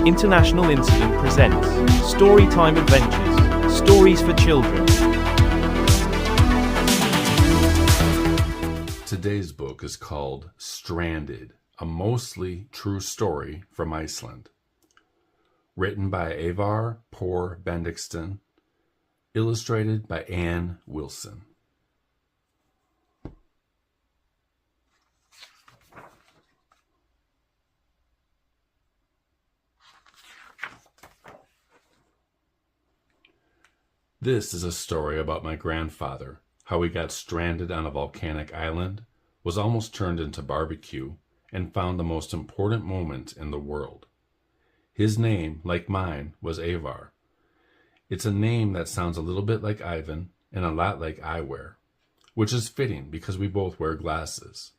International Incident presents Storytime Adventures, stories for children. Today's book is called Stranded, a mostly true story from Iceland. Written by Aevar, Benediktsson, illustrated by Anne Wilson. This is a story about my grandfather, how he got stranded on a volcanic island, was almost turned into barbecue, and found the most important moment in the world. His name, like mine, was Aevar. It's a name that sounds a little bit like Ivan and a lot like eyewear, which is fitting because we both wear glasses.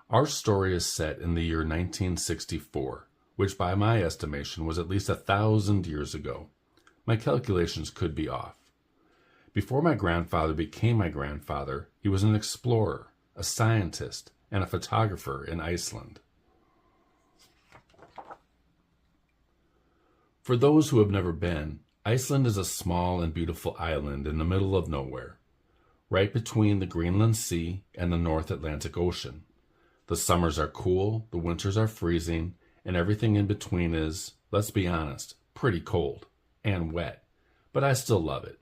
Our story is set in the year 1964, which by my estimation was at least 1,000 years ago. My calculations could be off. Before my grandfather became my grandfather, he was an explorer, a scientist, and a photographer in Iceland. For those who have never been, Iceland is a small and beautiful island in the middle of nowhere, right between the Greenland Sea and the North Atlantic Ocean. The summers are cool, the winters are freezing, and everything in between is, let's be honest, pretty cold and wet, but I still love it.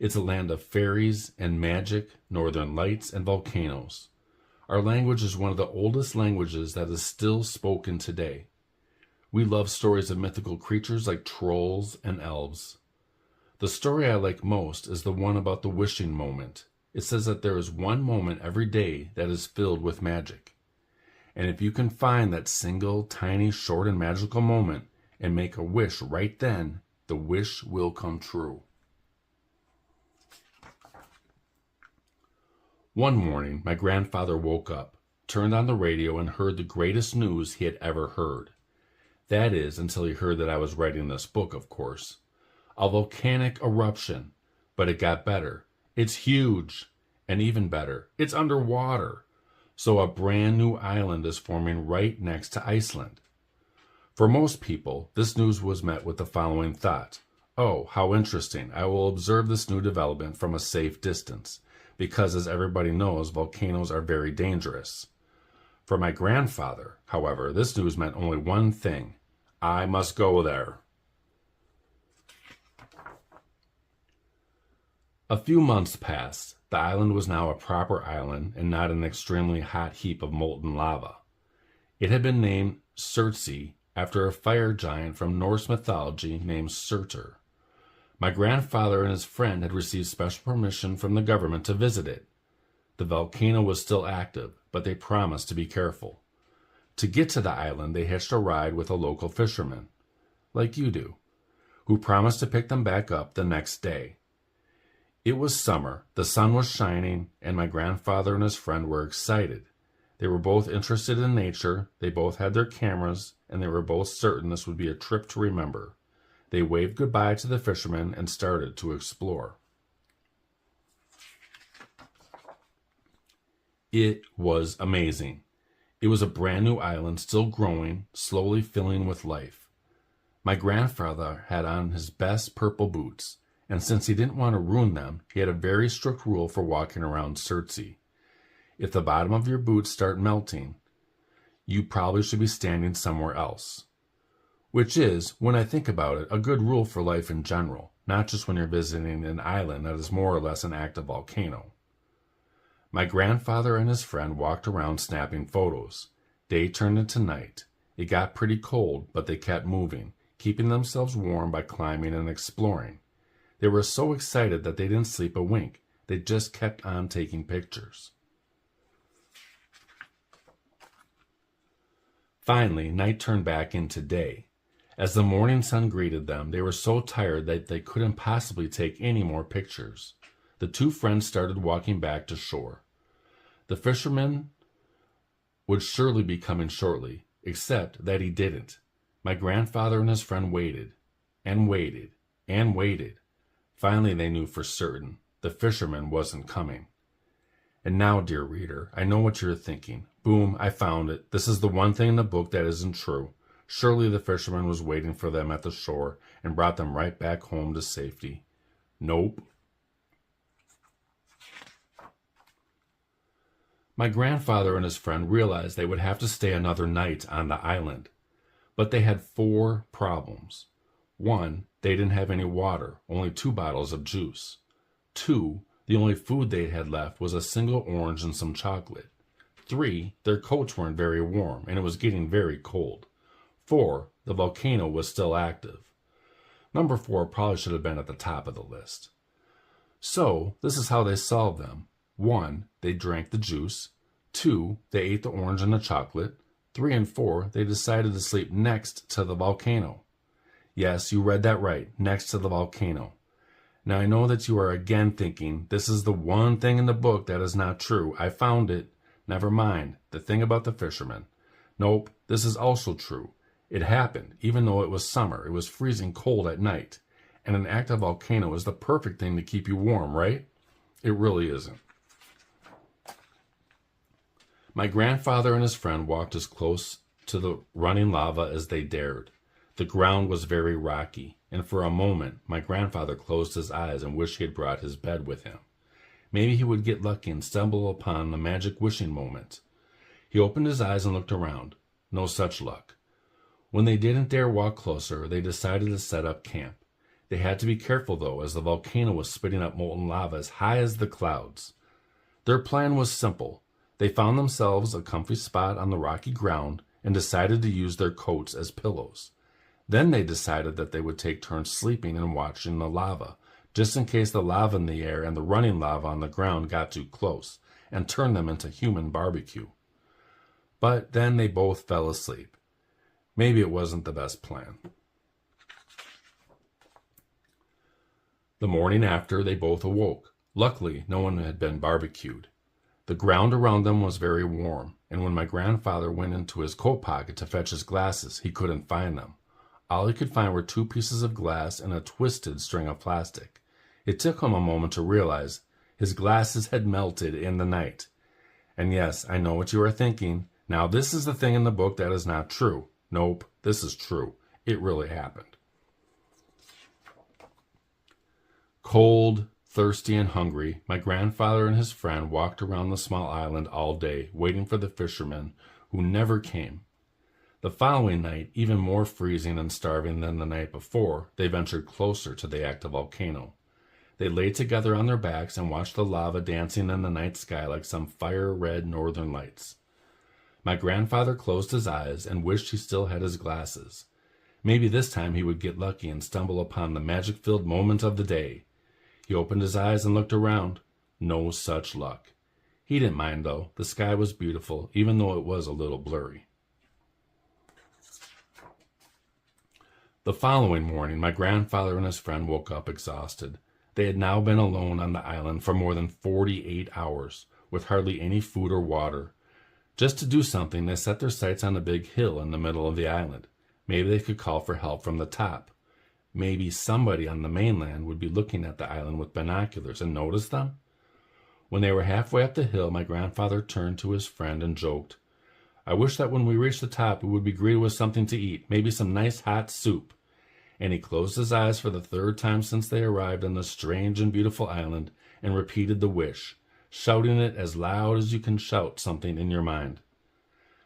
It's a land of fairies and magic, northern lights, and volcanoes. Our language is one of the oldest languages that is still spoken today. We love stories of mythical creatures like trolls and elves. The story I like most is the one about the wishing moment. It says that there is one moment every day that is filled with magic. And if you can find that single, tiny, short, and magical moment and make a wish right then, the wish will come true. One morning, my grandfather woke up, turned on the radio, and heard the greatest news he had ever heard. That is, until he heard that I was writing this book, of course. A volcanic eruption, but it got better. It's huge, and even better, it's underwater. So a brand new island is forming right next to Iceland. For most people, this news was met with the following thought. Oh, how interesting. I will observe this new development from a safe distance, because as everybody knows, volcanoes are very dangerous. For my grandfather, however, this news meant only one thing. I must go there. A few months passed. The island was now a proper island and not an extremely hot heap of molten lava. It had been named Surtsey after a fire giant from Norse mythology named Surtur. My grandfather and his friend had received special permission from the government to visit it. The volcano was still active, but they promised to be careful. To get to the island, they hitched a ride with a local fisherman, like you do, who promised to pick them back up the next day. It was summer, the sun was shining, and my grandfather and his friend were excited. They were both interested in nature, they both had their cameras, and they were both certain this would be a trip to remember. They waved goodbye to the fisherman and started to explore. It was amazing. It was a brand new island, still growing, slowly filling with life. My grandfather had on his best purple boots, and since he didn't want to ruin them, he had a very strict rule for walking around Surtsey. If the bottom of your boots start melting, you probably should be standing somewhere else. Which is, when I think about it, a good rule for life in general, not just when you're visiting an island that is more or less an active volcano. My grandfather and his friend walked around snapping photos. Day turned into night. It got pretty cold, but they kept moving, keeping themselves warm by climbing and exploring. They were so excited that they didn't sleep a wink. They just kept on taking pictures. Finally, night turned back into day. As the morning sun greeted them, they were so tired that they couldn't possibly take any more pictures. The two friends started walking back to shore. The fisherman would surely be coming shortly, except that he didn't. My grandfather and his friend waited, and waited, and waited. Finally, they knew for certain the fisherman wasn't coming. And now, dear reader, I know what you're thinking. Boom, I found it. This is the one thing in the book that isn't true. Surely the fisherman was waiting for them at the shore and brought them right back home to safety. Nope. My grandfather and his friend realized they would have to stay another night on the island. But they had 4 problems. 1, they didn't have any water, only 2 bottles of juice. 2, the only food they had left was a single orange and some chocolate. 3, their coats weren't very warm, and it was getting very cold. 4, the volcano was still active. Number 4 probably should have been at the top of the list. So, this is how they solved them. 1, they drank the juice. 2, they ate the orange and the chocolate. 3 and 4, they decided to sleep next to the volcano. Yes, you read that right, next to the volcano. Now I know that you are again thinking, this is the one thing in the book that is not true. I found it. Never mind, the thing about the fisherman. Nope, this is also true. It happened, even though it was summer. It was freezing cold at night. And an active volcano is the perfect thing to keep you warm, right? It really isn't. My grandfather and his friend walked as close to the running lava as they dared. The ground was very rocky, and for a moment my grandfather closed his eyes and wished he had brought his bed with him. Maybe he would get lucky and stumble upon the magic wishing moment. He opened his eyes and looked around. No such luck. When they didn't dare walk closer, they decided to set up camp. They had to be careful, though, as the volcano was spitting up molten lava as high as the clouds. Their plan was simple. They found themselves a comfy spot on the rocky ground and decided to use their coats as pillows. Then they decided that they would take turns sleeping and watching the lava, just in case the lava in the air and the running lava on the ground got too close and turned them into human barbecue. But then they both fell asleep. Maybe it wasn't the best plan. The morning after, they both awoke. Luckily, no one had been barbecued. The ground around them was very warm, and when my grandfather went into his coat pocket to fetch his glasses, he couldn't find them. All he could find were 2 pieces of glass and a twisted string of plastic. It took him a moment to realize his glasses had melted in the night. And yes, I know what you are thinking. Now this is the thing in the book that is not true. Nope, this is true. It really happened. Cold, thirsty, and hungry, my grandfather and his friend walked around the small island all day, waiting for the fishermen, who never came. The following night, even more freezing and starving than the night before, they ventured closer to the active volcano. They lay together on their backs and watched the lava dancing in the night sky like some fire-red northern lights. My grandfather closed his eyes and wished he still had his glasses. Maybe this time he would get lucky and stumble upon the magic-filled moment of the day. He opened his eyes and looked around. No such luck. He didn't mind, though. The sky was beautiful, even though it was a little blurry. The following morning, my grandfather and his friend woke up exhausted. They had now been alone on the island for more than 48 hours, with hardly any food or water. Just to do something, they set their sights on a big hill in the middle of the island. Maybe they could call for help from the top. Maybe somebody on the mainland would be looking at the island with binoculars and notice them. When they were halfway up the hill, my grandfather turned to his friend and joked, "I wish that when we reach the top, we would be greeted with something to eat, maybe some nice hot soup." And he closed his eyes for the 3rd time since they arrived on this strange and beautiful island and repeated the wish, shouting it as loud as you can shout something in your mind.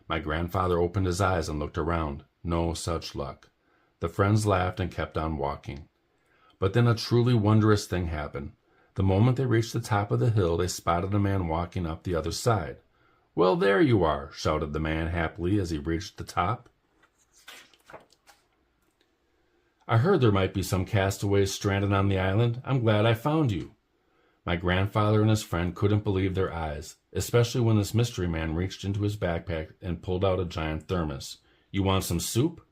My grandfather opened his eyes and looked around. No such luck. The friends laughed and kept on walking. But then a truly wondrous thing happened. The moment they reached the top of the hill, they spotted a man walking up the other side. "Well, there you are," shouted the man happily as he reached the top. "I heard there might be some castaways stranded on the island. I'm glad I found you." My grandfather and his friend couldn't believe their eyes, especially when this mystery man reached into his backpack and pulled out a giant thermos. "You want some soup?"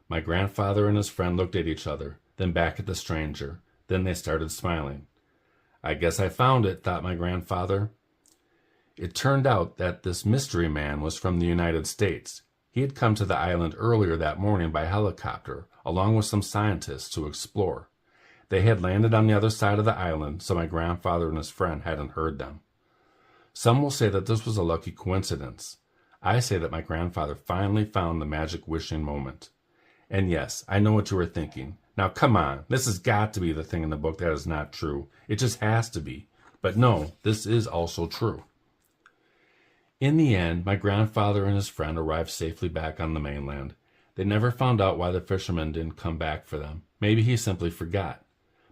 My grandfather and his friend looked at each other, then back at the stranger. Then they started smiling. "I guess I found it," thought my grandfather. It turned out that this mystery man was from the United States. He had come to the island earlier that morning by helicopter, along with some scientists to explore. They had landed on the other side of the island, so my grandfather and his friend hadn't heard them. Some will say that this was a lucky coincidence. I say that my grandfather finally found the magic wishing moment. And yes, I know what you were thinking. Now come on, this has got to be the thing in the book that is not true. It just has to be. But no, this is also true. In the end, my grandfather and his friend arrived safely back on the mainland. They never found out why the fisherman didn't come back for them. Maybe he simply forgot.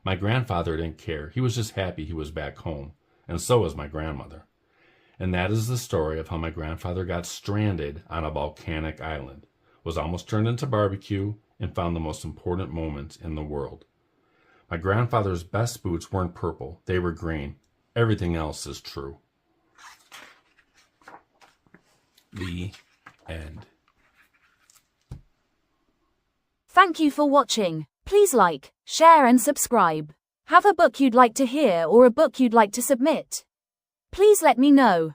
My grandfather didn't care. He was just happy he was back home. And so was my grandmother. And that is the story of how my grandfather got stranded on a volcanic island, was almost turned into barbecue, and found the most important moment in the world. My grandfather's best boots weren't purple. They were green. Everything else is true. The end. Thank you for watching. Please like, share and subscribe. Have a book you'd like to hear or a book you'd like to submit? Please let me know.